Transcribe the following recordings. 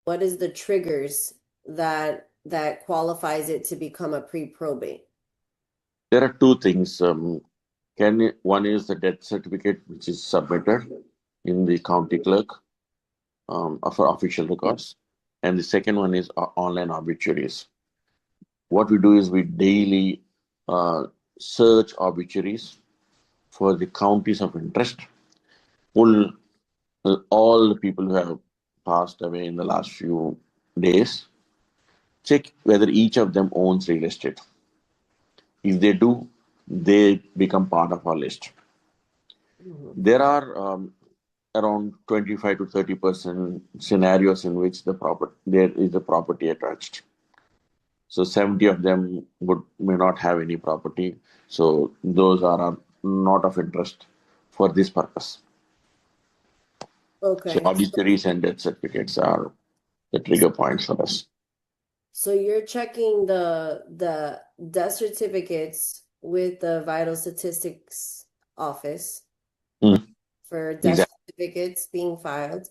what is the triggers that qualifies it to become a pre-probate? There are two things. One is the death certificate, which is submitted in the county clerk for official records, and the second one is online obituaries. What we do is we daily uh, search obituaries for the counties of interest, pull all the people who have passed away in the last few days, check whether each of them owns real estate. If they do, they become part of our list. Mhm. There are around 25 to 30% scenarios in which there is a property attached. So 70 of them may not have any property. So those are not of interest for this purpose. So Okay. obituaries and death certificates are the trigger points for us. So you're checking the death certificates with the vital statistics office Mm, for death exactly. certificates being filed.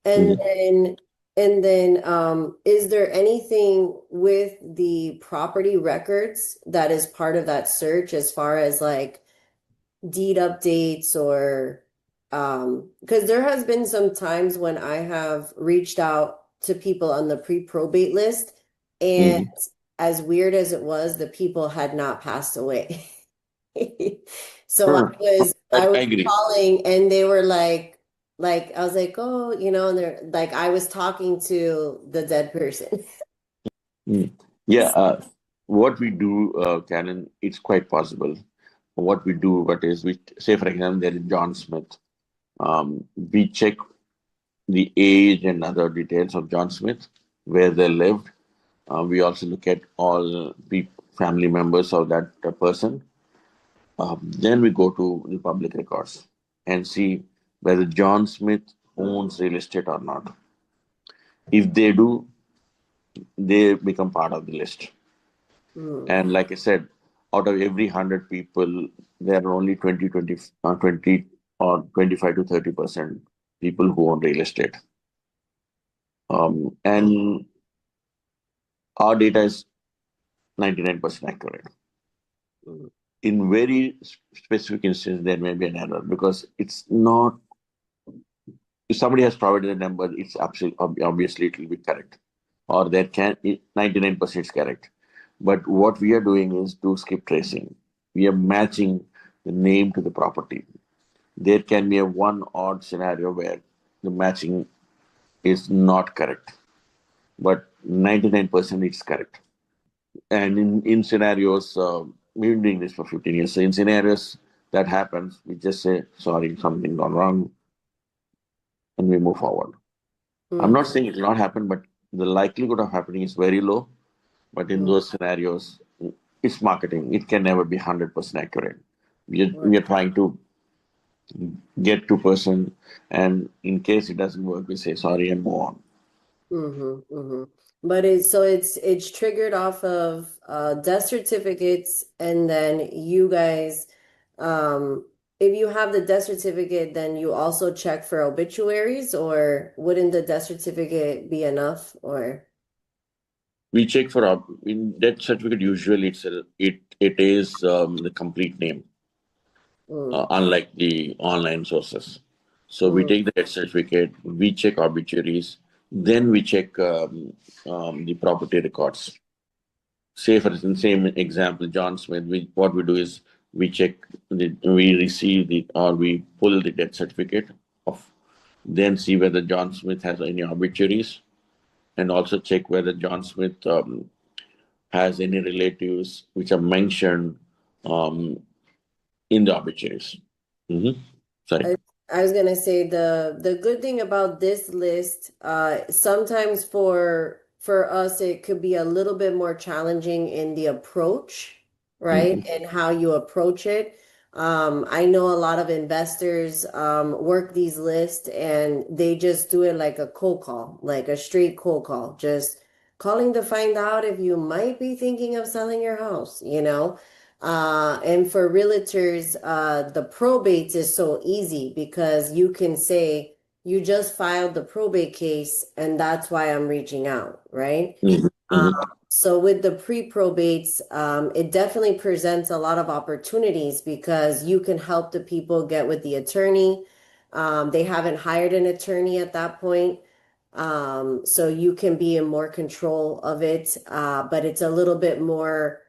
And Mhm. then is there anything with the property records that is part of that search as far as like deed updates or because there has been some times when I have reached out to people on the pre-probate list, and Mhm. as weird as it was, the people had not passed away. So Huh. I I was agree. calling and they were like I was like, oh, and they're like I was talking to the dead person. Mm. Yeah, what we do, Canon, it's quite possible. What we do, but is we say, for example, there is John Smith. We check the age and other details of John Smith, where they lived. We also look at all the family members of that person. Then we go to the public records and see whether John Smith owns real estate or not. If they do, they become part of the list. Hmm. And like I said, out of every 100 people, there are only 20 or 25 to 30% people who own real estate. And our data is 99% accurate. Hmm. In very specific instances, there may be an error because it's not, if somebody has provided a number, it's absolutely obviously it will be correct. Or there can 99% is correct. But what we are doing is to skip tracing. We are matching the name to the property. There can be a one odd scenario where the matching is not correct, but 99% is correct. And in scenarios, we've been doing this for 15 years. So in scenarios that happens, we just say, sorry, something gone wrong, and we move forward. I'm not Hmm. saying it will not happen, but the likelihood of happening is very low. But in those scenarios, it's marketing. It can never be 100% accurate. We are trying to get to person, and in case it doesn't work, we say sorry and move on. Mm-hmm. But it's triggered off of death certificates, and then you guys, if you have the death certificate, then you also check for obituaries, or wouldn't the death certificate be enough? Or We check for in death certificate. Usually, it is the complete name, mm, unlike the online sources. So we mm, take the death certificate, we check obituaries, then we check the property records. Say for instance, same example, John Smith. What we do is we check we receive the or we pull the death certificate of, then see whether John Smith has any obituaries, and also check whether John Smith has any relatives which are mentioned um, in the obituaries. Mm-hmm. Sorry. I, I was gonna say the good thing about this list, sometimes for us it could be a little bit more challenging in the approach, right? Mm-hmm. And how you approach it. I know a lot of investors work these lists and they just do it like a cold call, like a straight cold call, just calling to find out if you might be thinking of selling your house. And for realtors, the probates is so easy because you can say, you just filed the probate case, and that's why I'm reaching out, right? Mhm. Um, Mhm. so with the pre-probates, it definitely presents a lot of opportunities because you can help the people get with the attorney. They haven't hired an attorney at that point. So you can be in more control of it, but it's a little bit more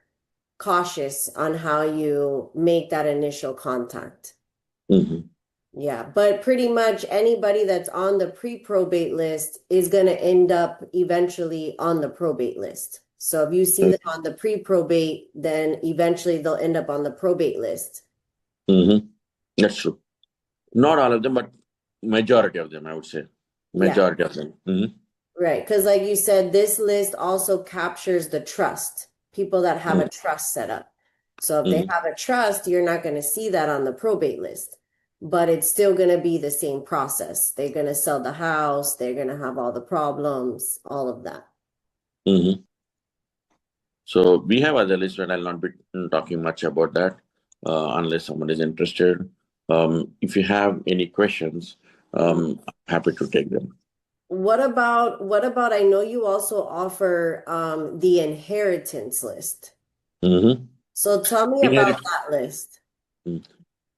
cautious on how you make that initial contact. Mhm. Yeah, but pretty much anybody that's on the pre-probate list is going to end up eventually on the probate list. So if you see them on the pre-probate, then eventually they'll end up on the probate list. Mhm. That's true. Yeah. Not all of them, but majority of them, I would say. Yeah, Majority of them. Mhm. right. Because like you said, this list also captures the trust, people that have a Mhm. trust set up. So if they Mhm. have a trust, you're not going to see that on the probate list, but it's still going to be the same process. They're going to sell the house, they're going to have all the problems, all of that. Mhm. So we have other lists, but I'll not be talking much about that unless someone is interested. If you have any questions, I'm happy to take them. What about I know you also offer the inheritance list. Mhm. So tell me about Inherit. that list. Mm.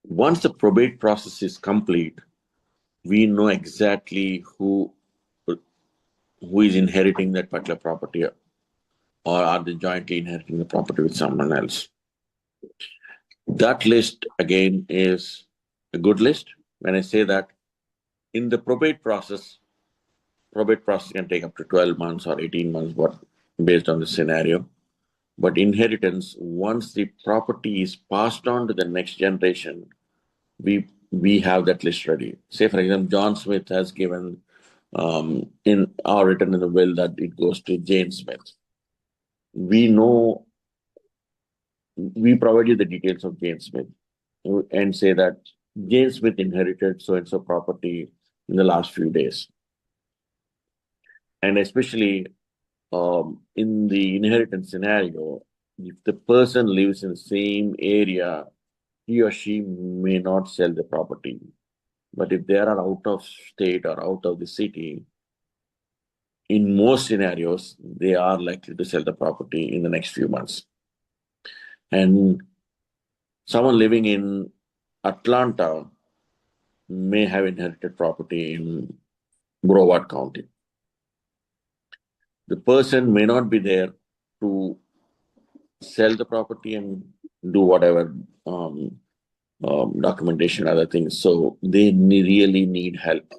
Once the probate process is complete, we know exactly who is inheriting that particular property, or are they jointly inheriting the property with someone else. That list again is a good list. When I say that, in the probate process can take up to 12 months or 18 months, what based on the scenario. But inheritance, once the property is passed on to the next generation, we have that list ready. Say, for example, John Smith has given in our written in the will that it goes to Jane Smith. We know, we provide you the details of Jane Smith and say that Jane Smith inherited so and so property in the last few days. And especially in the inheritance scenario, if the person lives in the same area, he or she may not sell the property. But if they are out of state or out of the city, in most scenarios, they are likely to sell the property in the next few months. And someone living in Atlanta may have inherited property in Broward County. The person may not be there to sell the property and do whatever documentation, other things. So they really need help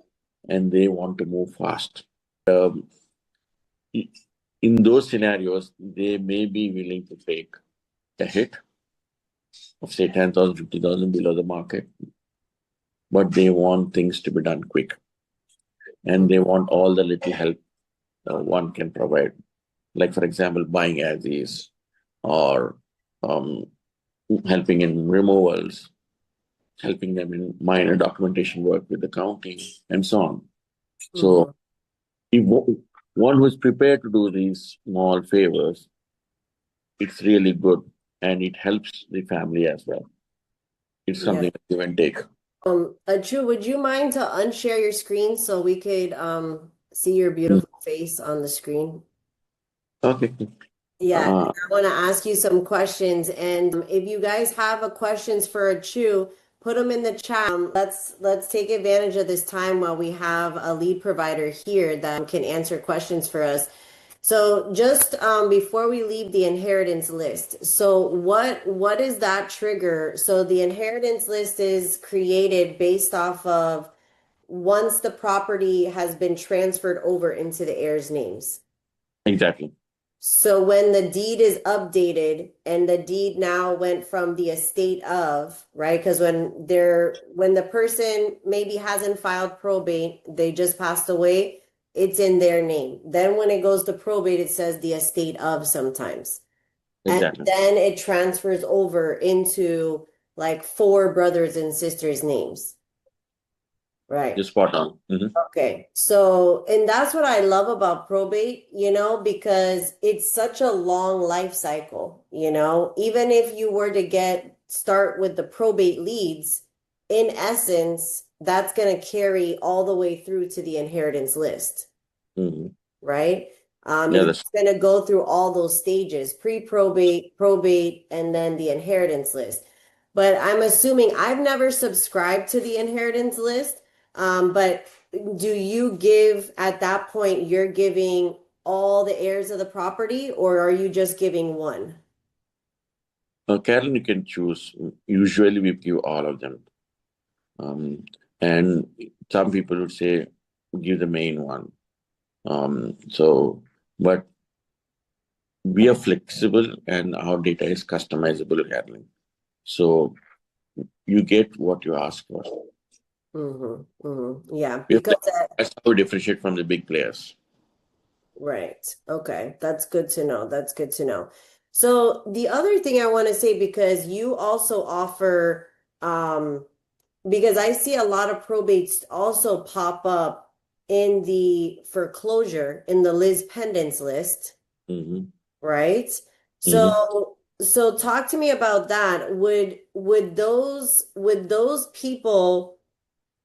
and they want to move fast. In those scenarios, they may be willing to take a hit of say 10,000, 50,000 below the market, but they want things to be done quick and they want all the little help one can provide. Like, for example, buying as is or um, helping in removals, helping them in minor documentation work with the county, and so on. So, Mhm. if one who is prepared to do these small favors, it's really good and it helps the family as well. It's Yeah. something give and take. Achu, would you mind to unshare your screen so we could see your Mm. beautiful face on the screen? Okay. Yeah, Uh, I want to ask you some questions, and if you guys have a questions for Achu, put them in the chat. Let's take advantage of this time while we have a lead provider here that can answer questions for us. So just before we leave the inheritance list, so what is that trigger? So the inheritance list is created based off of once the property has been transferred over into the heirs' names. exactly. So when the deed is updated and the deed now went from the estate of, right? Because when the person maybe hasn't filed probate, they just passed away, it's in their name. Then when it goes to probate, it says the estate of sometimes. And Exactly. then it transfers over into like four brothers and sisters' names. Right. Just spot on. Mhm. Okay. So, and that's what I love about probate, because it's such a long life cycle, even if you were to start with the probate leads, in essence, that's going to carry all the way through to the inheritance list, Mhm. right? Yeah, Because that's it's going to go through all those stages, pre-probate, probate, and then the inheritance list. But I'm assuming I've never subscribed to the inheritance list. But do you give at that point, you're giving all the heirs of the property, or are you just giving one? Carolyn, you can choose. Usually, we give all of them. Um, and some people would say give the main one. But we are flexible and our data is customizable, Carolyn. So you get what you ask for. Yeah, We are because That's how we differentiate from the big players. right. Okay. That's good to know. That's good to know. So the other thing I want to say, because you also offer, because I see a lot of probates also pop up in the foreclosure in the Liz pendants list, Mm-hmm. right? Mm-hmm. So talk to me about that. Would those people,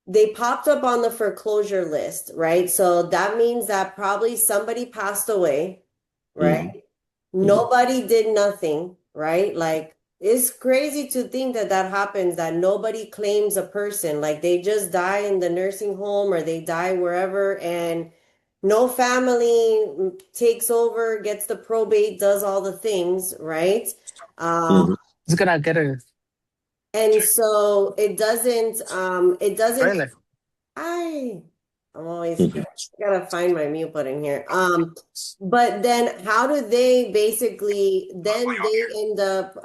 they popped up on the foreclosure list, right? So that means that probably somebody passed away, Mm-hmm. right? Nobody did nothing, right? Like it's crazy to think that that happens, that nobody claims a person, like they just die in the nursing home or they die wherever, and no family takes over, gets the probate, does all the things, right? Um, Mm-hmm. It's gonna get a and so it doesn't trailer. I I'm always Mm-hmm. gotta find my mute button here. But then how do they basically then they end up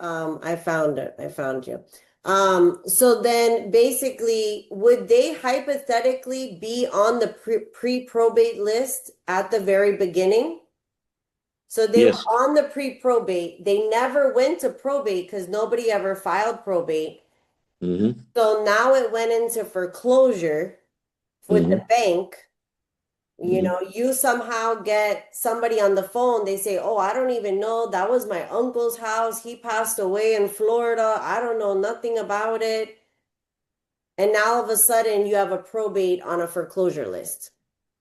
I found it. I found you. So then basically would they hypothetically be on the pre-probate list at the very beginning? So they were Yes. on the pre-probate. They never went to probate because nobody ever filed probate. Mm-hmm. So now it went into foreclosure with Mm-hmm. the bank. You Mm-hmm. know, you somehow get somebody on the phone, they say, "Oh, I don't even know. That was my uncle's house. He passed away in Florida. I don't know nothing about it." And now all of a sudden you have a probate on a foreclosure list.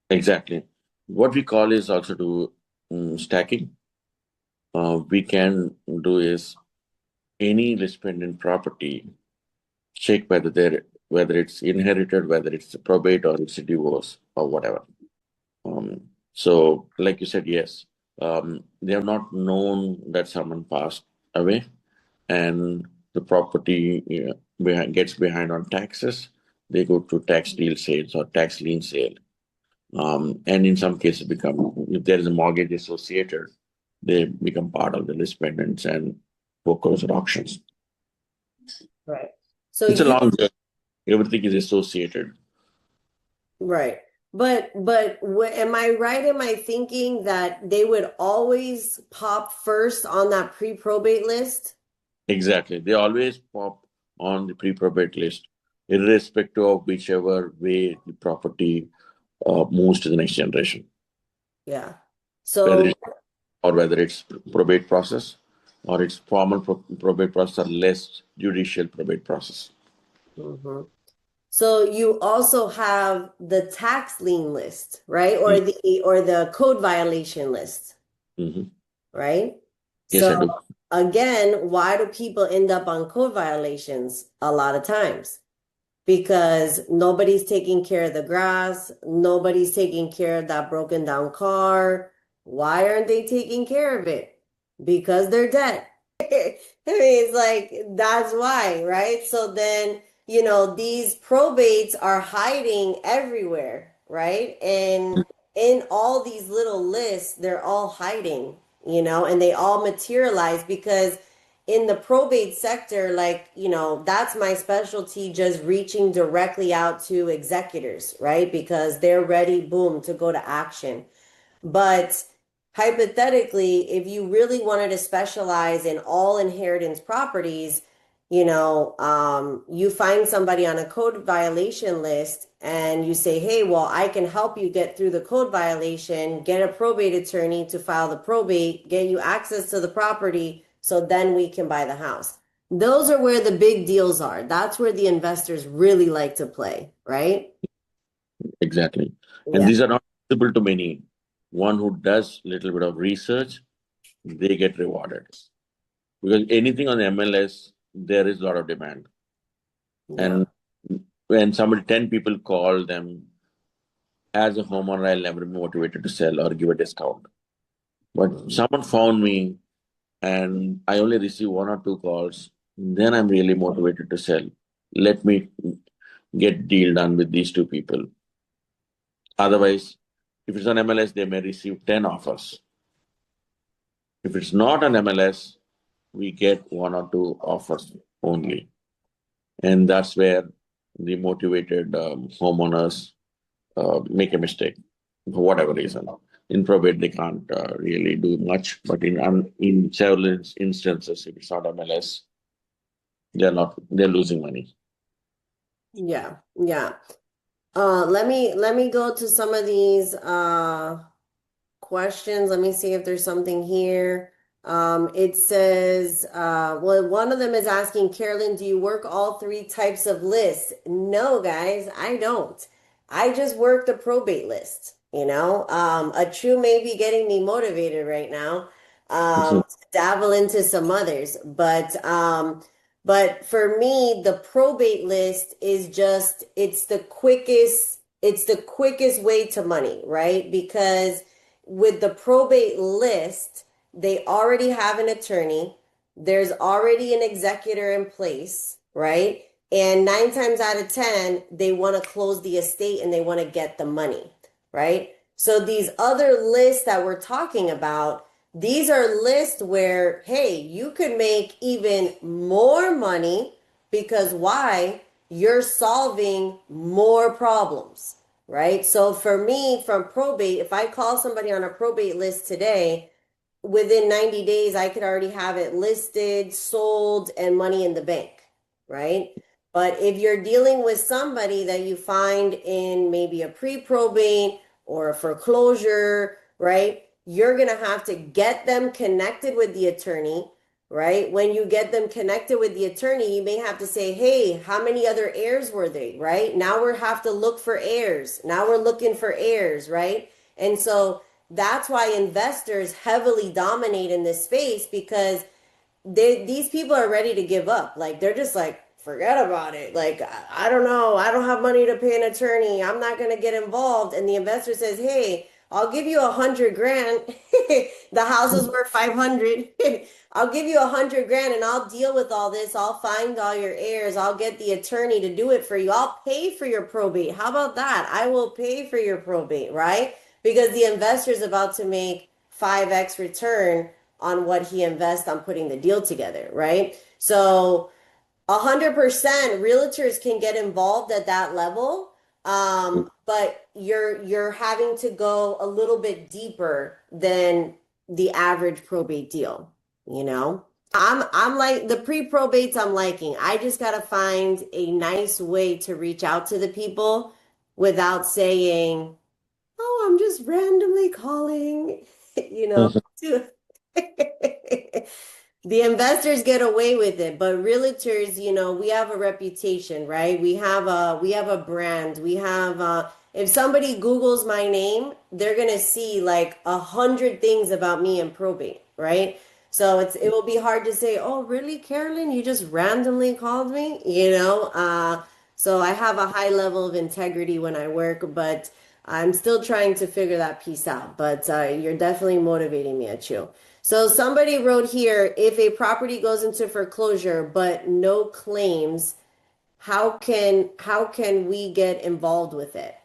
Exactly. What we call is also do stacking. We can do is any respondent property, check whether it's inherited, whether it's a probate or it's a divorce or whatever. So, like you said, yes, they have not known that someone passed away, and the property gets behind on taxes. They go to tax deal sales or tax lien sale, and in some cases, become if there is a mortgage associated, they become part of the list pendants and foreclosure auctions. Right. So It's a you long journey. Everything is associated. right. But am I right? Am I thinking that they would always pop first on that pre-probate list? Exactly. They always pop on the pre-probate list, irrespective of whichever way the property moves to the next generation, Yeah. whether So it's whether it's probate process or it's formal probate process or less judicial probate process. mhm. So you also have the tax lien list, right? Or the code violation list, Mm-hmm. right? Yes, So I do. again, why do people end up on code violations a lot of times? Because nobody's taking care of the grass, nobody's taking care of that broken down car. Why aren't they taking care of it? Because they're dead. I mean, it's like that's why, right? So then, these probates are hiding everywhere, right? And in all these little lists, they're all hiding, and they all materialize because in the probate sector, like, that's my specialty, just reaching directly out to executors, right? Because they're ready, boom, to go to action. But hypothetically, if you really wanted to specialize in all inheritance properties, you find somebody on a code violation list and you say, hey, well, I can help you get through the code violation, get a probate attorney to file the probate, get you access to the property, so then we can buy the house. Those are where the big deals are. That's where the investors really like to play, right? Exactly. And Yeah. these are not visible to many. One who does little bit of research, they get rewarded. Because anything on MLS, there is a lot of demand. Yeah. And when somebody, 10 people call them as a homeowner, I'll never be motivated to sell or give a discount. But someone found me and I only receive one or two calls, then I'm really motivated to sell. Let me get deal done with these two people. Otherwise, if it's on MLS, they may receive 10 offers. If it's not on MLS, we get one or two offers only. And that's where the motivated homeowners make a mistake for whatever reason. In probate, they can't really do much, but in several instances, if it's not MLS, they're losing money. Yeah. Yeah. Let me go to some of these questions. Let me see if there's something here. It says, well, one of them is asking, Carolyn, do you work all three types of lists? No, guys, I don't. I just work the probate list, you know? A true may be getting me motivated right now, to dabble into some others, but for me, the probate list is just, it's the quickest way to money, right? Because with the probate list, they already have an attorney, there's already an executor in place, right? And nine times out of 10, they want to close the estate and they want to get the money, right? So these other lists that we're talking about, these are lists where, hey, you could make even more money because why? You're solving more problems, right? So for me, from probate, if I call somebody on a probate list today, within 90 days, I could already have it listed, sold, and money in the bank, right? But if you're dealing with somebody that you find in maybe a pre-probate or a foreclosure, right? You're going to have to get them connected with the attorney, right? When you get them connected with the attorney, you may have to say, hey, how many other heirs were they, right? Now we have to look for heirs. Now we're looking for heirs, right? And so that's why investors heavily dominate in this space because these people are ready to give up. Like they're just like, forget about it. Like, I don't know. I don't have money to pay an attorney. I'm not going to get involved. And the investor says, hey, I'll give you 100 grand. The house is worth 500. I'll give you 100 grand and I'll deal with all this. I'll find all your heirs. I'll get the attorney to do it for you. I'll pay for your probate. How about that? I will pay for your probate, right? Because the investor is about to make 5x return on what he invests on putting the deal together, right? So 100% realtors can get involved at that level, but you're having to go a little bit deeper than the average probate deal, you know? I'm like the pre-probates I'm liking. I just gotta find a nice way to reach out to the people without saying, oh, I'm just randomly calling, you know, to the investors get away with it, but realtors, we have a reputation, right? We have a brand. We have if somebody Googles my name, they're gonna see like 100 things about me in probate, right? So it will be hard to say, oh, really, Carolyn, you just randomly called me, so I have a high level of integrity when I work, but I'm still trying to figure that piece out. But you're definitely motivating me, Achu. So somebody wrote here, if a property goes into foreclosure but no claims, how can we get involved with it?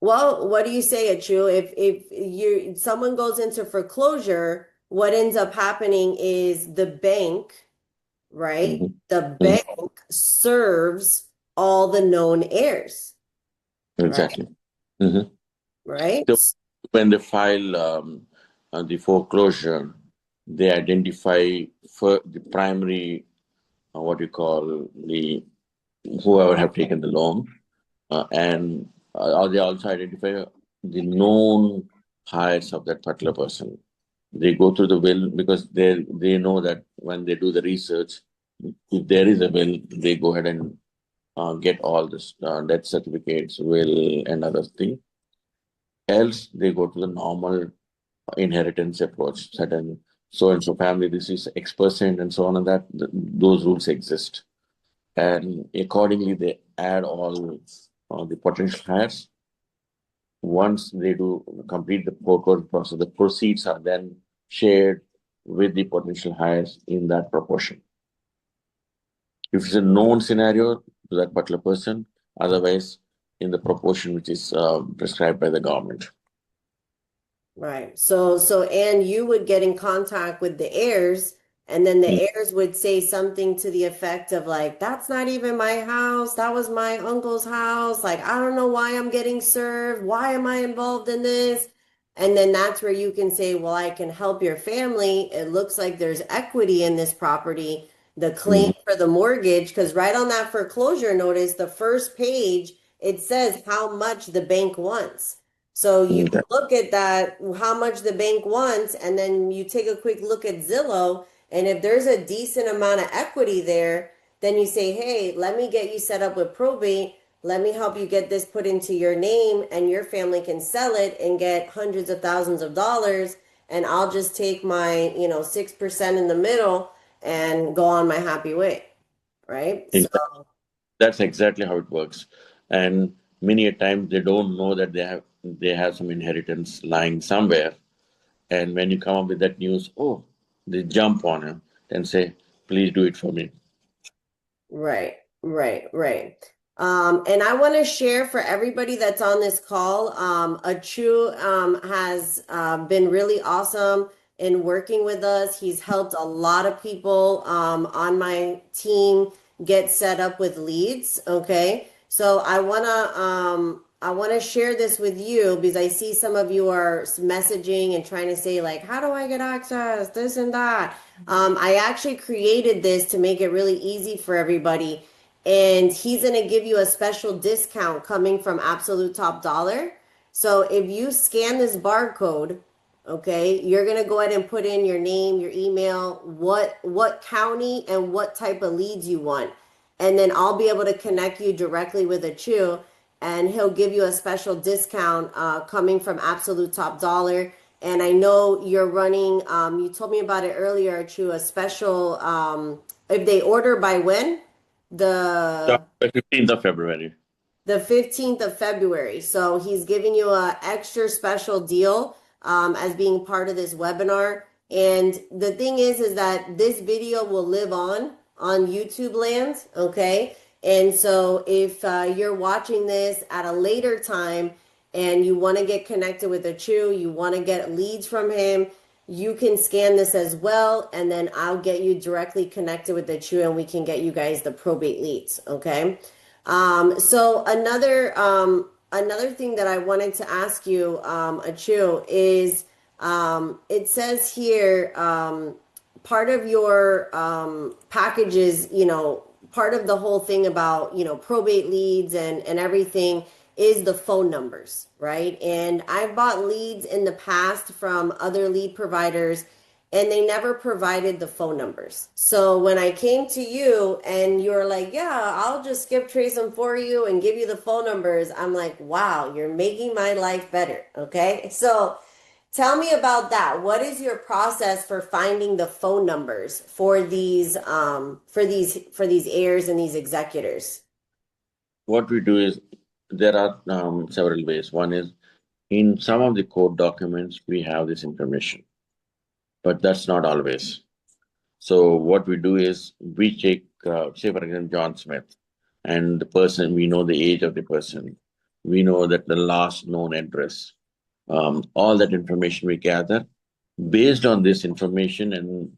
Well, what do you say, Achu? If someone goes into foreclosure, what ends up happening is the bank, right? The bank serves all the known heirs, right? Exactly. Mhm. Right? So when they file the foreclosure, they identify for the primary, what you call the whoever have taken the loan, and or they also identify the known heirs of that particular person. They go through the will because they know that when they do the research, if there is a will, they go ahead and get all this death certificates, will, and other thing. Else, they go to the normal inheritance approach. Certain so and so family, this is X%, and so on, and that those rules exist. And accordingly, they add all the potential heirs. Once they do complete the foreclosure process, the proceeds are then shared with the potential heirs in that proportion. If it's a known scenario to that particular person, otherwise in the proportion which is prescribed by the government. Right. And you would get in contact with the heirs, and then the Mm. heirs would say something to the effect of like, that's not even my house. That was my uncle's house. Like, I don't know why I'm getting served. Why am I involved in this? And then that's where you can say, well, I can help your family. It looks like there's equity in this property. The claim Mhm. for the mortgage, because right on that foreclosure notice, the first page, it says how much the bank wants. So you Okay. look at that, how much the bank wants, and then you take a quick look at Zillow. And if there's a decent amount of equity there, then you say, hey, let me get you set up with probate. Let me help you get this put into your name, and your family can sell it and get hundreds of thousands of dollars. And I'll just take my, 6% in the middle and go on my happy way. Right. So, That's exactly how it works. And many a time they don't know that they have some inheritance lying somewhere. And when you come up with that news, oh, they jump on him and say, please do it for me. right, right. And I want to share for everybody that's on this call, Achu has been really awesome in working with us. He's helped a lot of people on my team get set up with leads. Okay. So I want to share this with you because I see some of you are messaging and trying to say like, how do I get access? This and that. I actually created this to make it really easy for everybody. And he's going to give you a special discount coming from Absolute Top Dollar. So if you scan this barcode, okay, you're going to go ahead and put in your name, your email, what county and what type of leads you want. And then I'll be able to connect you directly with a Chew, and he'll give you a special discount coming from Absolute Top Dollar. And I know you're running, you told me about it earlier, Chu, a special, if they order by when? Yeah, The the 15th of February. the 15th of February. So he's giving you a extra special deal as being part of this webinar. And the thing is that this video will live on YouTube land, okay? And so if you're watching this at a later time and you want to get connected with a Chew, you want to get leads from him, you can scan this as well, and then I'll get you directly connected with the Chew, and we can get you guys the probate leads, okay? So another thing that I wanted to ask you, Achu, is it says here part of your packages, part of the whole thing about probate leads and everything is the phone numbers, right? And I've bought leads in the past from other lead providers, and they never provided the phone numbers. So when I came to you and you were like, yeah, I'll just skip trace them for you and give you the phone numbers, I'm like, wow, you're making my life better. Okay. So tell me about that. What is your process for finding the phone numbers for these heirs and these executors? What we do is there are several ways. One is in some of the court documents, we have this information, but that's not always. So what we do is we take, say for example, John Smith, and the person, we know the age of the person, we know that the last known address, all that information we gather. Based on this information and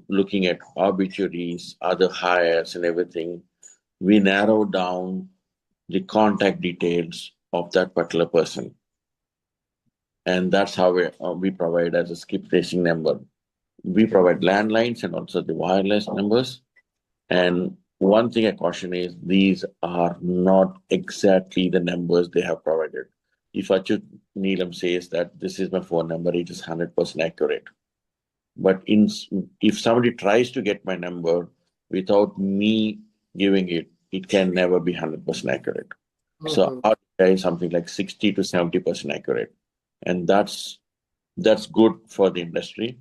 looking at obituaries, other hires, and everything, we narrow down the contact details of that particular person, and that's how we provide as a skip tracing number. We provide landlines and also the wireless numbers. And one thing I caution is these are not exactly the numbers they have provided. If Atchuta Neelam says that this is my phone number, it is 100% accurate. But if somebody tries to get my number without me giving it, it can never be 100% accurate. So Mm-hmm. our data is something like 60 to 70% accurate. And that's good for the industry.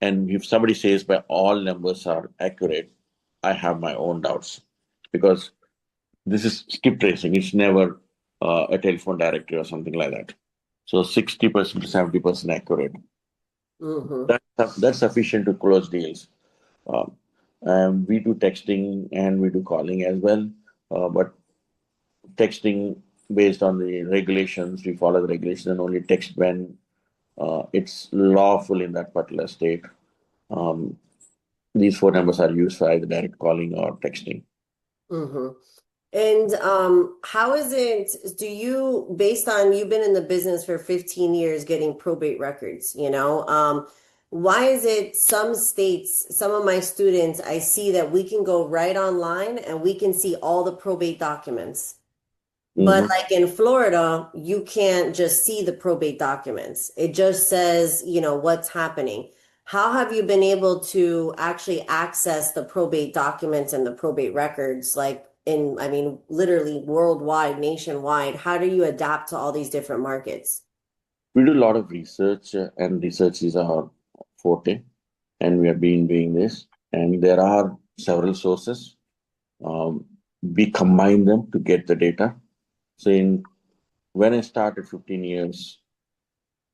And if somebody says by all numbers are accurate, I have my own doubts because this is skip tracing. It's never a telephone directory or something like that. So 60% to 70% accurate. Mm-hmm. That's sufficient to close deals. Um, and we do texting and we do calling as well. But texting based on the regulations, we follow the regulations and only text when it's lawful in that particular state. Um, these phone numbers are used for either direct calling or texting. Mm-hmm. And how is it, do you, based on you've been in the business for 15 years getting probate records, why is it some states, some of my students, I see that we can go right online and we can see all the probate documents. But Hmm. like in Florida, you can't just see the probate documents. It just says, what's happening. How have you been able to actually access the probate documents and the probate records, like I mean, literally worldwide, nationwide? How do you adapt to all these different markets? We do a lot of research, and research is our forte, and we have been doing this. And there are several sources. Um, we combine them to get the data. So when I started 15 years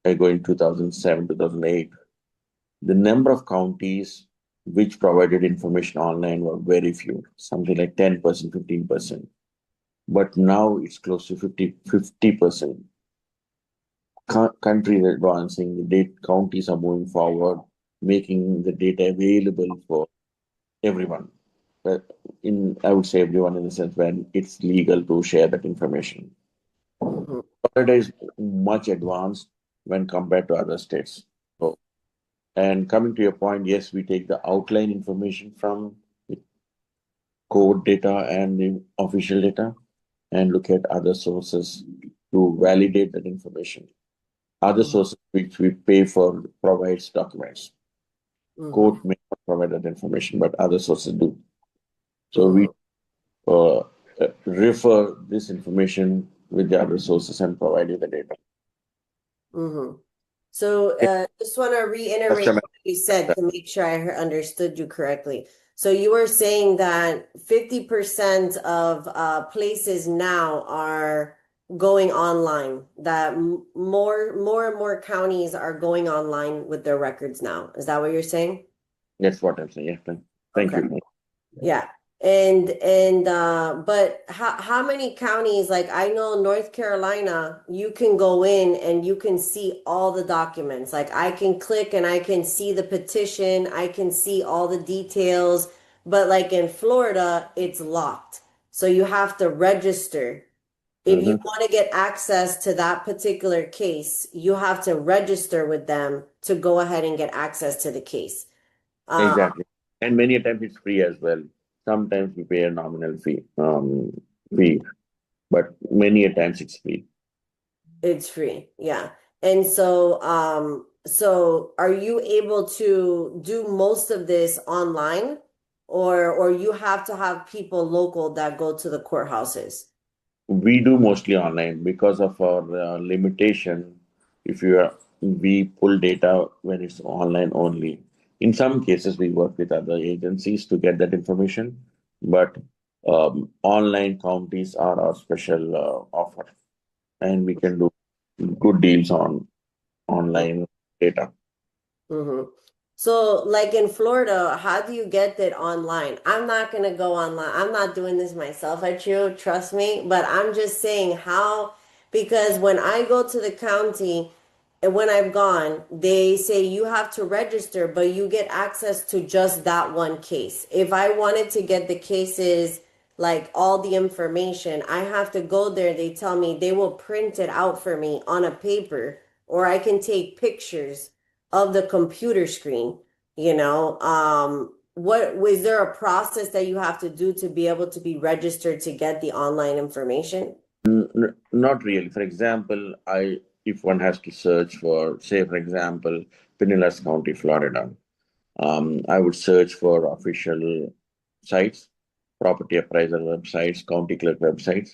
ago in 2007, 2008, the number of counties which provided information online were very few, something like 10%, 15%. But now it's close to 50%. Countries are advancing, the counties are moving forward, making the data available for everyone. But I would say everyone in the sense when it's legal to share that information. Hmm. Florida is much advanced when compared to other states. So, and coming to your point, yes, we take the outline information from the code data and the official data and look at other sources to validate that information. Other Hmm. sources which we pay for provides documents. Hmm. Court may not provide that information, but other sources do. So we Hmm. uh, refer this information with the other sources and provide you the data. Hmm. So, just want to reiterate Customer, what you said to make sure I understood you correctly. So you were saying that 50% of places now are going online, that more and more counties are going online with their records now. Is that what you're saying? that's what I'm saying. Yeah, thank Okay. you. Yeah. And but how many counties, like I know North Carolina, you can go in and you can see all the documents. Like I can click and I can see the petition, I can see all the details, but like in Florida, it's locked. So you have to register. If you Mhm. want to get access to that particular case, you have to register with them to go ahead and get access to the case. Um, Exactly. And many a times it's free as well. Sometimes we pay a nominal fee, but many a times it's free. It's free, yeah. And so are you able to do most of this online, or you have to have people local that go to the courthouses? We do mostly online because of our limitation. If you are, we pull data when it's online only. In some cases, we work with other agencies to get that information, but online counties are our special offer, and we can do good deals on online data. Hmm. So, like in Florida, how do you get that online? I'm not gonna go online. I'm not doing this myself at you, trust me. But I'm just saying how, because when I go to the county and when I've gone, they say you have to register, but you get access to just that one case. If I wanted to get the cases, like all the information, I have to go there. They tell me they will print it out for me on a paper, or I can take pictures of the computer screen, what was there a process that you have to do to be able to be registered to get the online information? Not really. For example, if one has to search for, say, for example, Pinellas County, Florida. I would search for official sites, property appraiser websites, county clerk websites,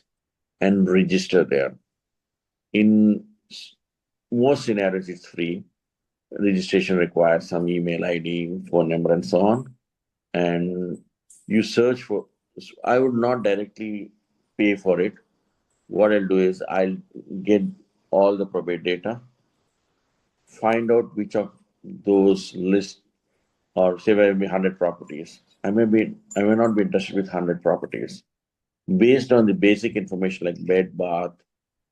and register there. In most scenarios, it's free. Registration requires some email ID, phone number, and so on. And you search for, I would not directly pay for it. What I'll do is I'll get all the probate data, find out which of those lists, or say there may be 100 properties. I may not be interested with 100 properties. Based on the basic information like bed, bath,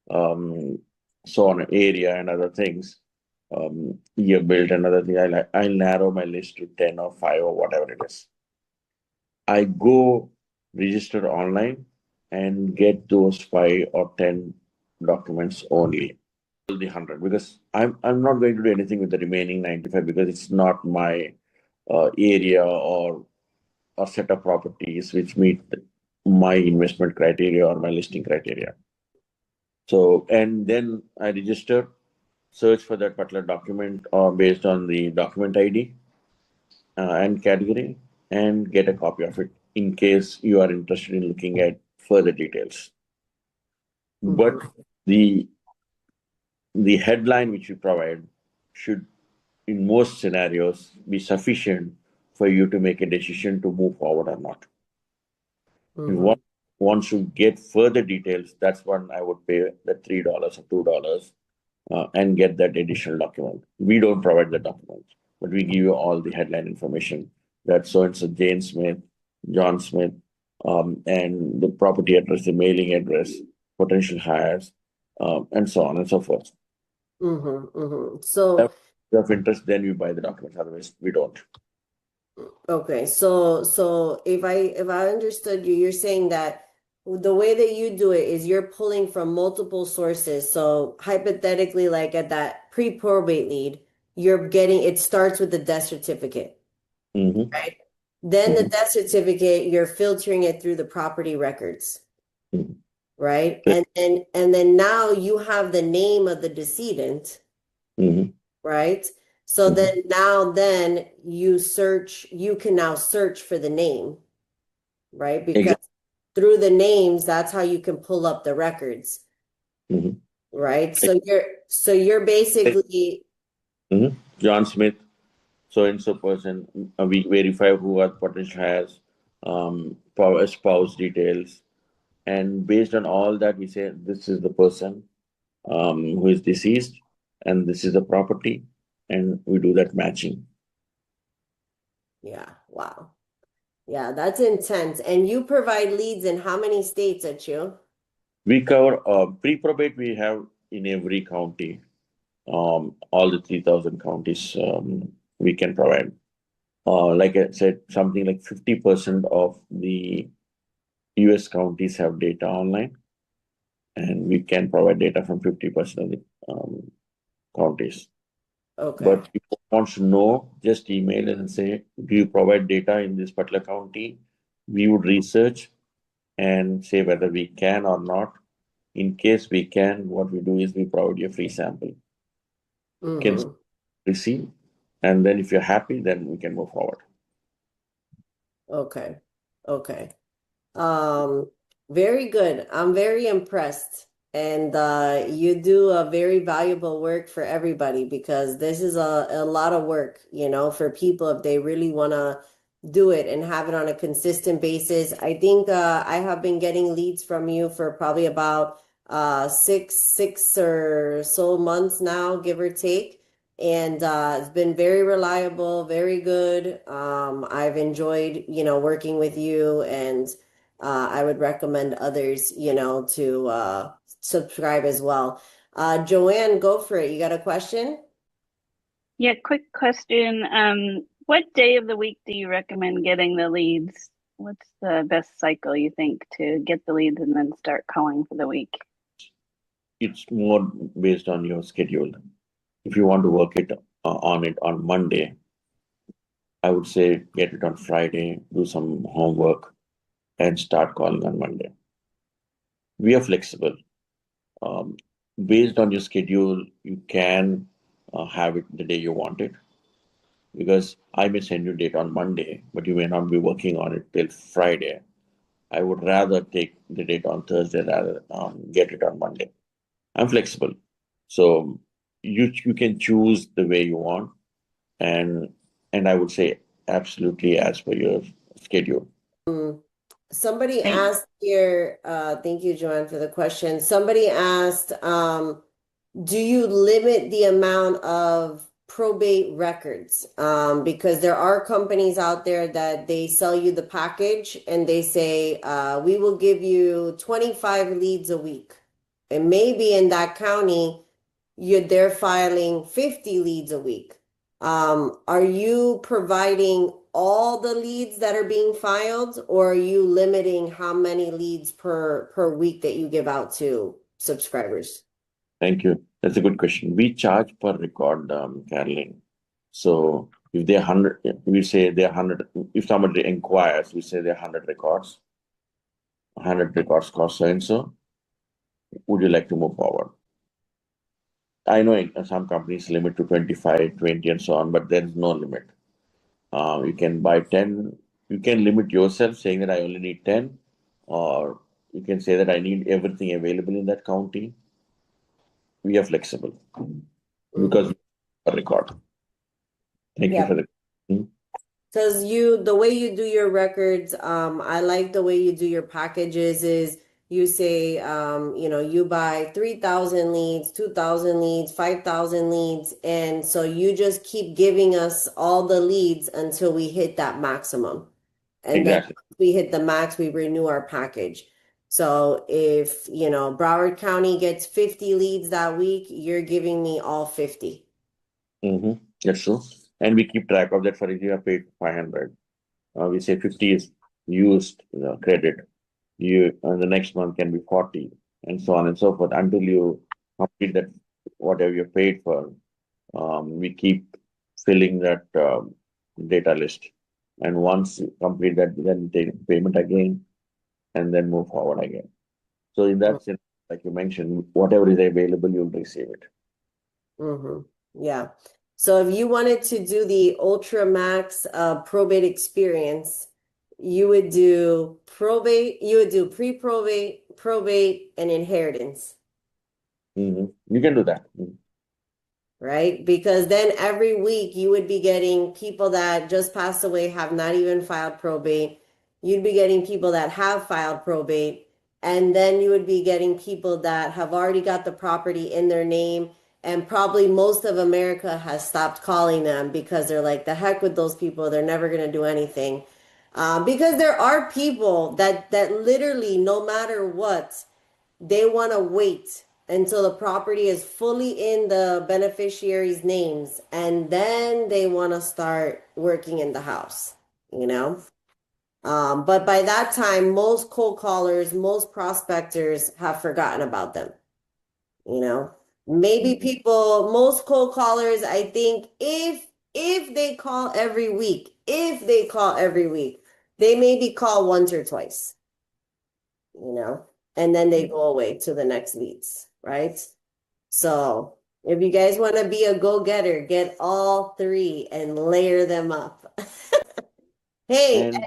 um, so on, area and other things, year built and other things, I'll narrow my list to 10 or 5 or whatever it is. I go register online and get those 5 or 10 documents only. The 100, because I'm not going to do anything with the remaining 95 because it's not my area or set of properties which meet my investment criteria or my listing criteria. So, and then I register, search for that particular document or based on the document ID and category, and get a copy of it in case you are interested in looking at further details. But Mm-hmm. the headline which you provide should, in most scenarios, be sufficient for you to make a decision to move forward or not. If you Mm-hmm. want to get further details, that's when I would pay the $3 or $2 and get that additional document. We don't provide the document, but we give you all the headline information that so and so Jane Smith, John Smith, and the property address, the mailing address, potential hires, and so on and so forth. Mm-hmm. Mm-hmm. If So, of interest, then you buy the documents. Otherwise, we don't. okay. So if I understood you, you're saying that the way that you do it is you're pulling from multiple sources. So hypothetically, like at that pre-probate lead, you're getting it starts with the death certificate, Mm-hmm. right? Then the Mm-hmm. death certificate, you're filtering it through the property records, Mm-hmm. right? And then now you have the name of the decedent, Mm-hmm. right? So Mm-hmm. then you can now search for the name, right? Because Exactly. through the names, that's how you can pull up the records, Mm-hmm. right? So you're basically Mm-hmm. John Smith, so and so person. We verify who are potential hires, spouse details, and based on all that, we say this is the person who is deceased, and this is the property, and we do that matching. yeah, wow. Yeah, that's intense. And you provide leads in how many states at you? We cover pre-probate. We have in every county, all the 3,000 counties we can provide. Like I said, something like 50% of the US counties have data online, and we can provide data from 50% of the counties. Okay. But if you want to know, just email and say, do you provide data in this particular county? We would research and say whether we can or not. In case we can, what we do is we provide you a free sample. You can Mm-hmm. receive, and then if you're happy, then we can move forward. Okay. Okay. Um, Very good. I'm very impressed. And you do a very valuable work for everybody because this is a lot of work, for people if they really want to do it and have it on a consistent basis. I think I have been getting leads from you for probably about six or so months now, give or take. And it's been very reliable, very good. I've enjoyed, working with you, and I would recommend others, to subscribe as well. Joanne, go for it. You got a question? Yeah, quick question. What day of the week do you recommend getting the leads? What's the best cycle you think to get the leads and then start calling for the week? It's more based on your schedule. If you want to work it on Monday, I would say get it on Friday, do some homework, and start calling on Monday. We are flexible. Um, Based on your schedule, you can have it the day you want it. because I may send you date on Monday, but you may not be working on it till Friday. I would rather take the date on Thursday rather get it on Monday. I'm flexible, so you can choose the way you want, and I would say absolutely as per your schedule. Somebody Thank asked here, thank you, Joanne, for the question. Somebody asked, do you limit the amount of probate records? Because there are companies out there that they sell you the package and they say, we will give you 25 leads a week. And maybe in that county, they're filing 50 leads a week. Are you providing all the leads that are being filed, or are you limiting how many leads per week that you give out to subscribers? Thank you. That's a good question. We charge per record, Caroline. So if they're 100, we say they're 100. If somebody inquires, we say they're 100 records. 100 records cost so and so. Would you like to move forward? I know some companies limit to 25, 20, and so on, but there is no limit. You can buy 10. You can limit yourself saying that I only need 10, or you can say that I need everything available in that county. We are flexible because we have a record. Thank you Yeah. for the. Hmm? Because the way you do your records, I like the way you do your packages is you say, you buy 3,000 leads, 2,000 leads, 5,000 leads. And so you just keep giving us all the leads until we hit that maximum. And then Exactly. once we hit the max, we renew our package. So if, Broward County gets 50 leads that week, you're giving me all 50. Mm-hmm. That's true. And we keep track of that. For if you are paid 500, we say 50 is used credit. You the next month can be 40, and so on and so forth until you complete that whatever you paid for. We keep filling that data list, and once you complete that, then we take payment again, and then move forward again. So in that sense, like you mentioned, whatever is available, you'll receive it. Mm-hmm. Yeah. So if you wanted to do the Ultra Max probate experience, you would do pre-probate, probate, and inheritance. You can do that. Right? Because then every week you would be getting people that just passed away, have not even filed probate. You'd be getting people that have filed probate. And then you would be getting people that have already got the property in their name. And probably most of America has stopped calling them because they're like, the heck with those people. They're never going to do anything. Because there are people that literally, no matter what, they want to wait until the property is fully in the beneficiaries' names, and then they want to start working in the house, you know? But by that time, most cold callers, most prospectors have forgotten about them, you know? Maybe most cold callers, I think if they call every week, they maybe call once or twice, and then they go away to the next leads, right? So if you guys want to be a go-getter, get all three and layer them up. Hey, And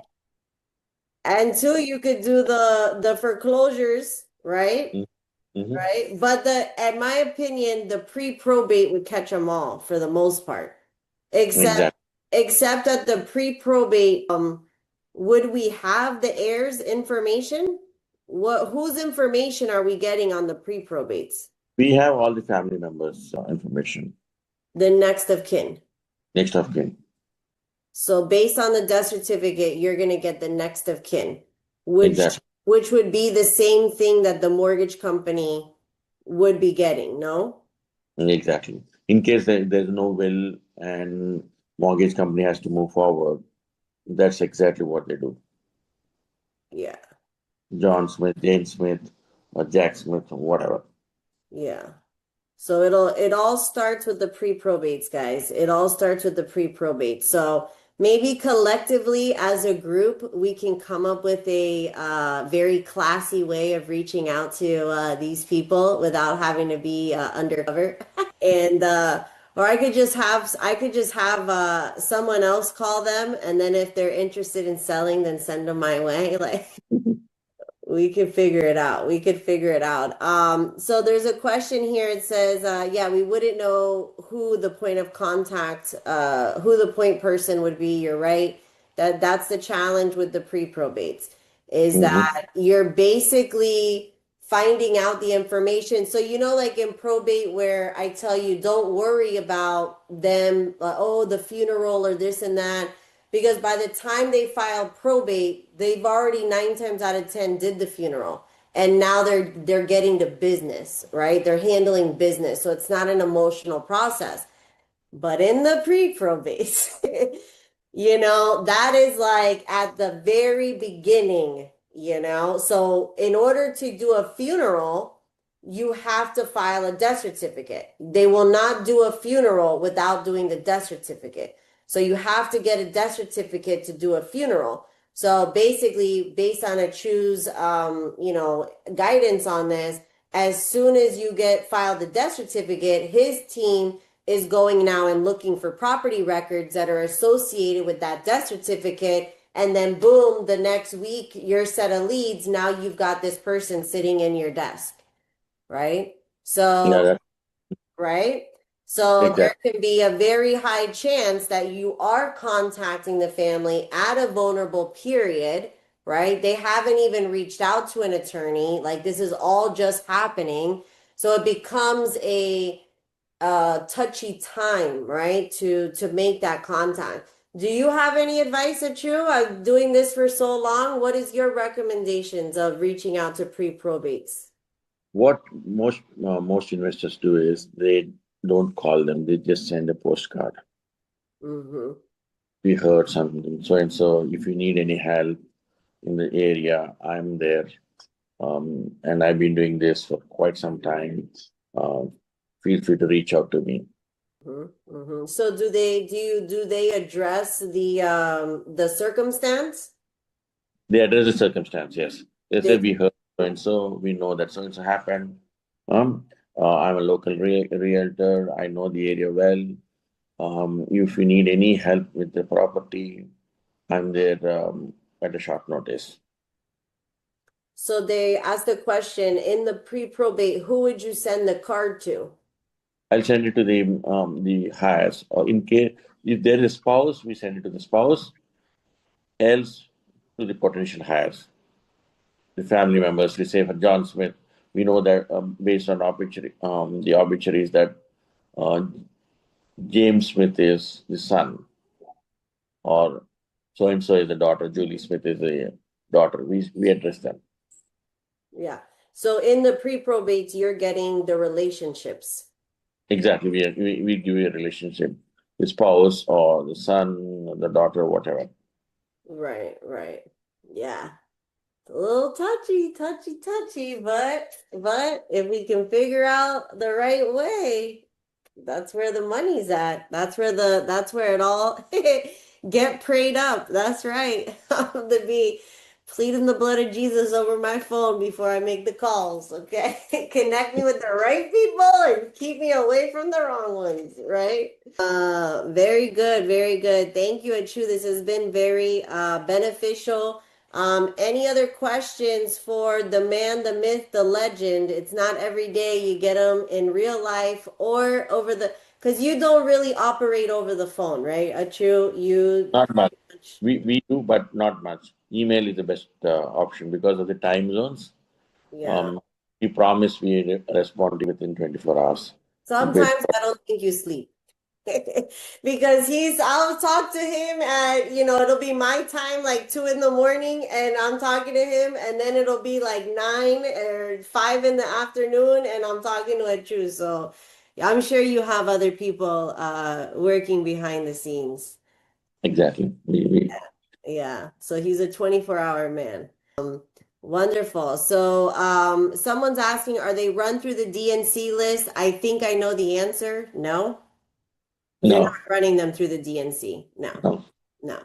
and two, you could do the foreclosures, right? mhm, Right? But in my opinion, the pre-probate would catch them all for the most part. Except exactly. except at the pre-probate, would we have the heirs information? Whose information are we getting on the pre-probates? We have all the family members' information. The next of kin. Next of kin. So based on the death certificate, you're gonna get the next of kin, which Exactly. which would be the same thing that the mortgage company would be getting, no? Exactly. In case there's no will and mortgage company has to move forward, that's exactly what they do. Yeah, yeah, John Smith, Jane Smith, or Jack Smith, or whatever. yeah. So it all starts with the pre-probates, guys. It all starts with the pre-probate. So maybe collectively as a group, we can come up with a very classy way of reaching out to these people without having to be undercover. And Or I could just have someone else call them, and then if they're interested in selling, then send them my way. Like we could figure it out. We could figure it out. So there's a question here. It says, yeah, we wouldn't know who the point of contact, who the point person would be. You're right. That's the challenge with the pre-probates, is Mhm. that you're basically finding out the information. So like in probate, where I tell you, don't worry about them, oh, the funeral or this and that, because by the time they file probate, they've already 9 times out of 10 did the funeral. And now they're getting to business, right? They're handling business. So it's not an emotional process. But in the pre-probate, that is like at the very beginning. So in order to do a funeral, you have to file a death certificate. They will not do a funeral without doing the death certificate. So you have to get a death certificate to do a funeral. So basically, based on Atchu's guidance on this, as soon as you get filed the death certificate, his team is going now and looking for property records that are associated with that death certificate. And then boom, the next week, your set of leads, now you've got this person sitting in your desk, right? Yeah, So, right? So there exactly. can be a very high chance that you are contacting the family at a vulnerable period, right? They haven't even reached out to an attorney. Like this is all just happening. So it becomes a touchy time, right? To make that contact. Do you have any advice, Achu? I'm doing this for so long. What is your recommendations of reaching out to pre-probates? What most investors do is they don't call them; they just send a postcard. Mm-hmm. We heard something so and so. If you need any help in the area, I'm there. And I've been doing this for quite some time. Um, Feel free to reach out to me. Mm-hmm. Mm-hmm. So do they address the circumstance? They address the circumstance, yes. They say They we heard so and so, we know that so and so happened. I'm a local realtor. I know the area well. If you need any help with the property, I'm there at a short notice. so they ask the question in the pre-probate, who would you send the card to? I'll send it to the heirs, or in case if there is a spouse, we send it to the spouse, else to the potential heirs, the family members. We say for John Smith, we know that based on the obituaries that uh, James Smith is the son, or so and so is the daughter. Julie Smith is the daughter. We address them. Yeah. So in the pre-probates, you're getting the relationships. Exactly. We give you a relationship, the spouse or the son, the daughter, whatever. Right, right. Yeah. A little touchy, touchy, touchy, but if we can figure out the right way, that's where the money's at. That's where it all get prayed up. That's right. I'm gonna be pleading the blood of Jesus over my phone before I make the calls, okay? Connect me with the right people and keep me away from the wrong ones, right? Very good, very good. Thank you, Achu. This has been very beneficial. Any other questions for the man, the myth, the legend? It's not every day you get them in real life or over because you don't really operate over the phone, right? Achu, you Not much. pretty much, We do, but not much. Email is the best option because of the time zones. yeah. Um, we promise we respond within 24 hours. With Sometimes I don't think you sleep. Because I'll talk to him at, it'll be my time, like 2 in the morning, and I'm talking to him, and then it'll be like 9 or 5 in the afternoon, and I'm talking to a Drew. So yeah, I'm sure you have other people working behind the scenes. exactly. We Yeah. So he's a 24-hour man. Wonderful. So someone's asking, are they run through the DNC list? I think I know the answer. No. You're not no, running them through the DNC. No, no. no.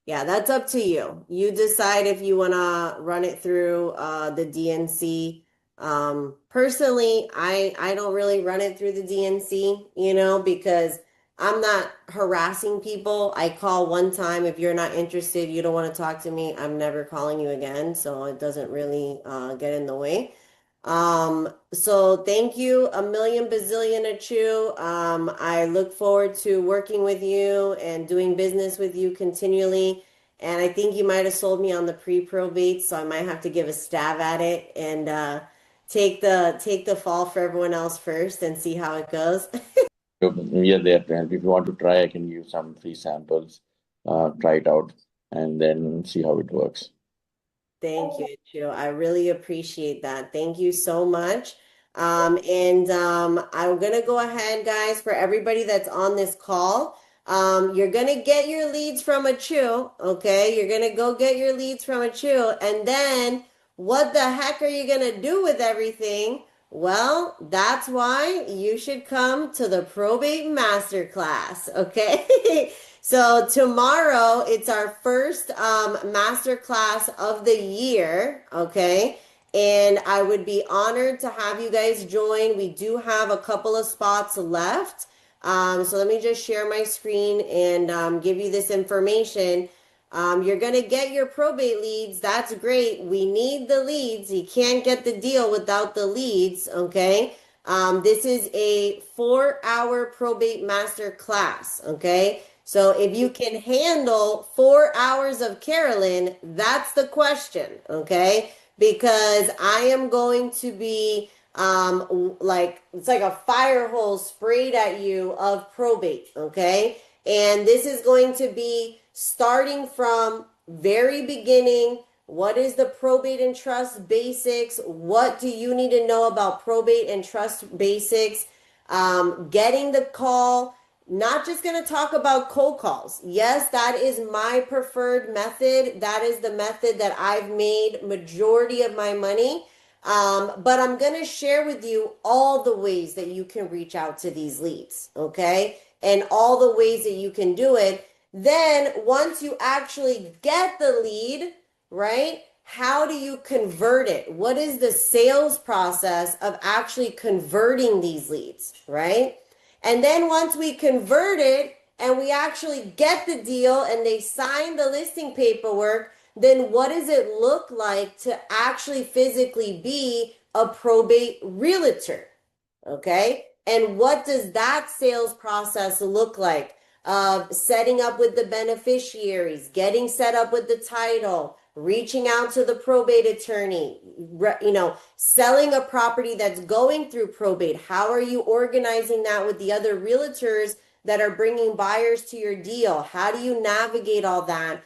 Yeah, that's up to you. You decide if you want to run it through the DNC. Personally, I don't really run it through the DNC, because I'm not harassing people. I call one time. If you're not interested, you don't want to talk to me, I'm never calling you again. So it doesn't really get in the way. So thank you a million bazillion Achu. I look forward to working with you and doing business with you continually. And I think you might have sold me on the pre-probate, so I might have to give a stab at it and take the fall for everyone else first and see how it goes. We are there to help. If you want to try, I can give you some free samples. Try it out and then see how it works. Thank you, Chu. I really appreciate that. Thank you so much. And I'm gonna go ahead, guys, for everybody that's on this call. You're gonna get your leads from a Chu, okay? You're gonna go get your leads from a Chu, and then what the heck are you gonna do with everything? Well, that's why you should come to the probate masterclass, okay? So tomorrow it's our first master class of the year, okay? And I would be honored to have you guys join. We do have a couple of spots left. So let me just share my screen and give you this information. You're going to get your probate leads. That's great. We need the leads. You can't get the deal without the leads, okay? This is a 4-hour probate master class, okay? So if you can handle 4 hours of Carolyn, that's the question, okay? Because I am going to be like it's like a fire hose sprayed at you of probate, okay? And this is going to be starting from very beginning. What is the probate and trust basics? What do you need to know about probate and trust basics? Getting the call, not just going to talk about cold calls. Yes, that is my preferred method. That is the method that I've made majority of my money. But I'm going to share with you all the ways that you can reach out to these leads, okay? And all the ways that you can do it. Then once you actually get the lead, right? How do you convert it? What is the sales process of actually converting these leads, right? And then once we convert it and we actually get the deal and they sign the listing paperwork, then what does it look like to actually physically be a probate realtor? Okay. And what does that sales process look like? Setting up with the beneficiaries, getting set up with the title, reaching out to the probate attorney, selling a property that's going through probate. How are you organizing that with the other realtors that are bringing buyers to your deal? How do you navigate all that?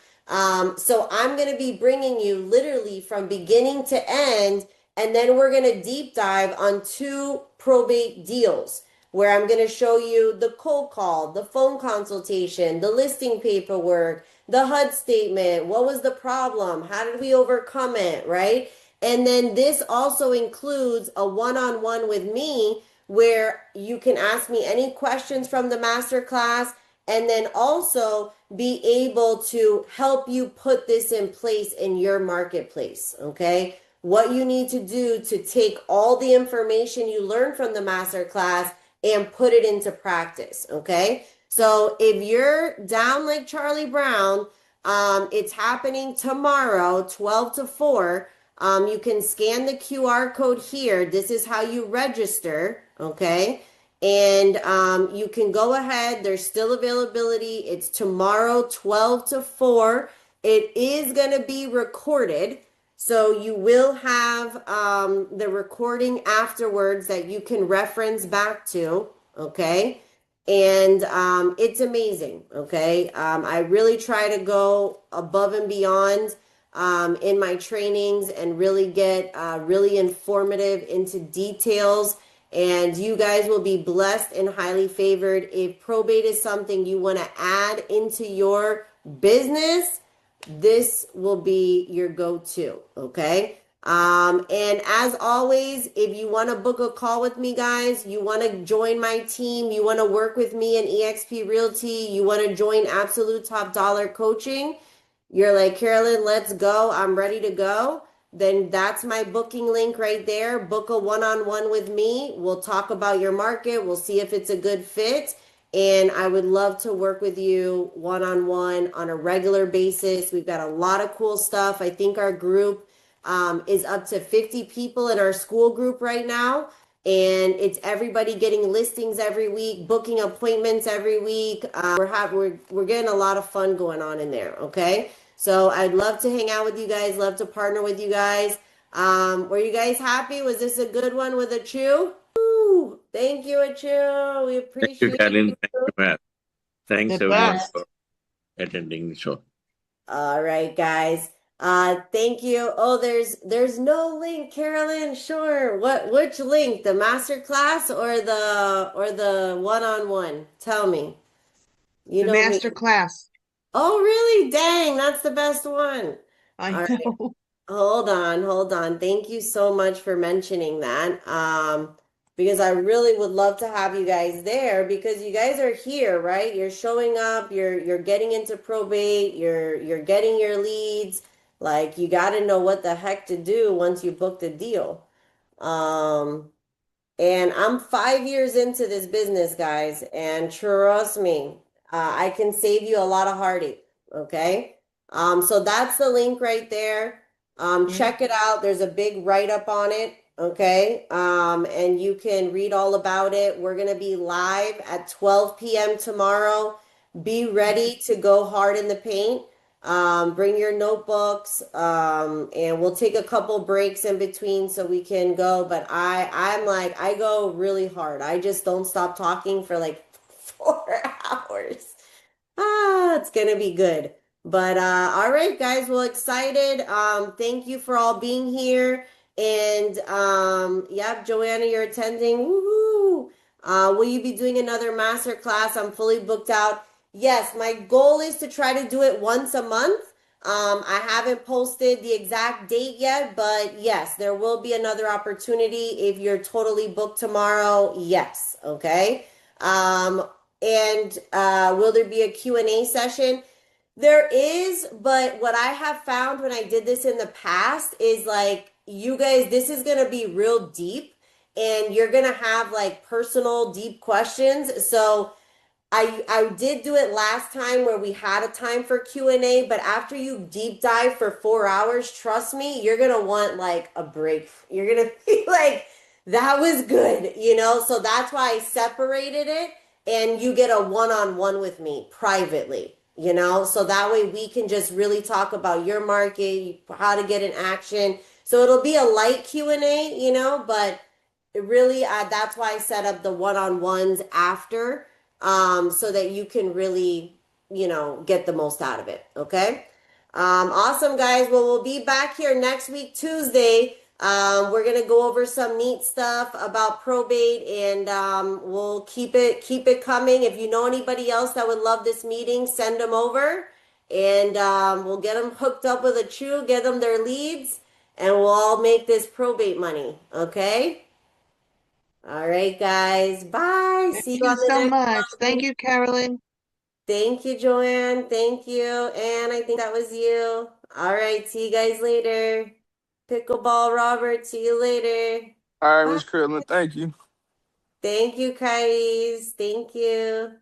So I'm going to be bringing you literally from beginning to end, and then we're going to deep dive on 2 probate deals where I'm going to show you the cold call, the phone consultation, the listing paperwork, the HUD statement. What was the problem? How did we overcome it, right? And then this also includes a one-on-one with me where you can ask me any questions from the masterclass and then also be able to help you put this in place in your marketplace, okay? What you need to do to take all the information you learn from the masterclass and put it into practice, okay? So if you're down like Charlie Brown, it's happening tomorrow, 12 to 4. You can scan the QR code here. This is how you register, okay? And you can go ahead. There's still availability. It's tomorrow, 12 to 4. It is going to be recorded. So you will have the recording afterwards that you can reference back to, okay? And it's amazing, okay? I really try to go above and beyond in my trainings and really get really informative into details. And you guys will be blessed and highly favored. If probate is something you want to add into your business, this will be your go-to, okay? And as always, if you want to book a call with me, guys, you want to join my team, you want to work with me in eXp Realty, you want to join Absolute Top Dollar Coaching, you're like, Carolyn, let's go, I'm ready to go. then that's my booking link right there. Book a one-on-one with me. We'll talk about your market. We'll see if it's a good fit. And I would love to work with you one-on-one on a regular basis. We've got a lot of cool stuff. I think our group is up to 50 people in our school group right now. And it's everybody getting listings every week, booking appointments every week. We're getting a lot of fun going on in there. Okay. So I'd love to hang out with you guys, love to partner with you guys. Were you guys happy? Was this a good one with Achu? Woo! Thank you, Achu. We Thank you, appreciate Carolyn. you. Thank you, Matt. Thanks The everyone best. for attending the show. All right, guys. Thank you. Oh, there's no link, Carolyn. Sure. Which link? The master class or the one-on-one? Tell me. You The know me. master class. Oh, really? Dang, that's the best one. I All right. know. Hold on. Thank you so much for mentioning that. Because I really would love to have you guys there because you guys are here, right? You're showing up, you're getting into probate, you're getting your leads. Like you got to know what the heck to do once you book the deal. Um, and I'm 5 years into this business, guys, and trust me, I can save you a lot of heartache. Okay. So that's the link right there. Check it out. There's a big write-up on it. Okay. And you can read all about it. We're gonna be live at 12 p.m. tomorrow. Be ready to go hard in the paint. Bring your notebooks, and we'll take a couple breaks in between so we can go. But I'm like, I go really hard. I just don't stop talking for like 4 hours. It's gonna be good. But all right, guys, well, excited. Thank you for all being here. And yep, Joanna, you're attending. Woohoo! Will you be doing another master class? I'm fully booked out. Yes, my goal is to try to do it once a month. I haven't posted the exact date yet, but yes, there will be another opportunity if you're totally booked tomorrow. Yes, okay. And will there be a Q&A session? There is, but what I have found when I did this in the past is like, you guys, this is going to be real deep and you're going to have like personal deep questions. So I did do it last time where we had a time for Q&A, but after you deep dive for 4 hours, trust me, you're going to want like a break. You're going to be like, that was good, you know? So that's why I separated it and you get a one-on-one with me privately, you know? So that way we can just really talk about your market, how to get in action. So it'll be a light Q&A, you know, but it really, that's why I set up the one-on-ones after, so that you can really, you know, get the most out of it. Okay. Awesome, guys. Well, we'll be back here next week, Tuesday. We're gonna go over some neat stuff about probate, and we'll keep it coming. If you know anybody else that would love this meeting, send them over, and we'll get them hooked up with Achu, get them their leads, and we'll all make this probate money. Okay. All right, guys. Bye. See Thank you you on the so next much. Thank one. you, Carolyn. Thank you, Joanne. Thank you. And I think that was you. All right. See you guys later. Pickleball Robert. See you later. All right, Bye. Miss Krillin, thank you. Thank you, Kais. Thank you.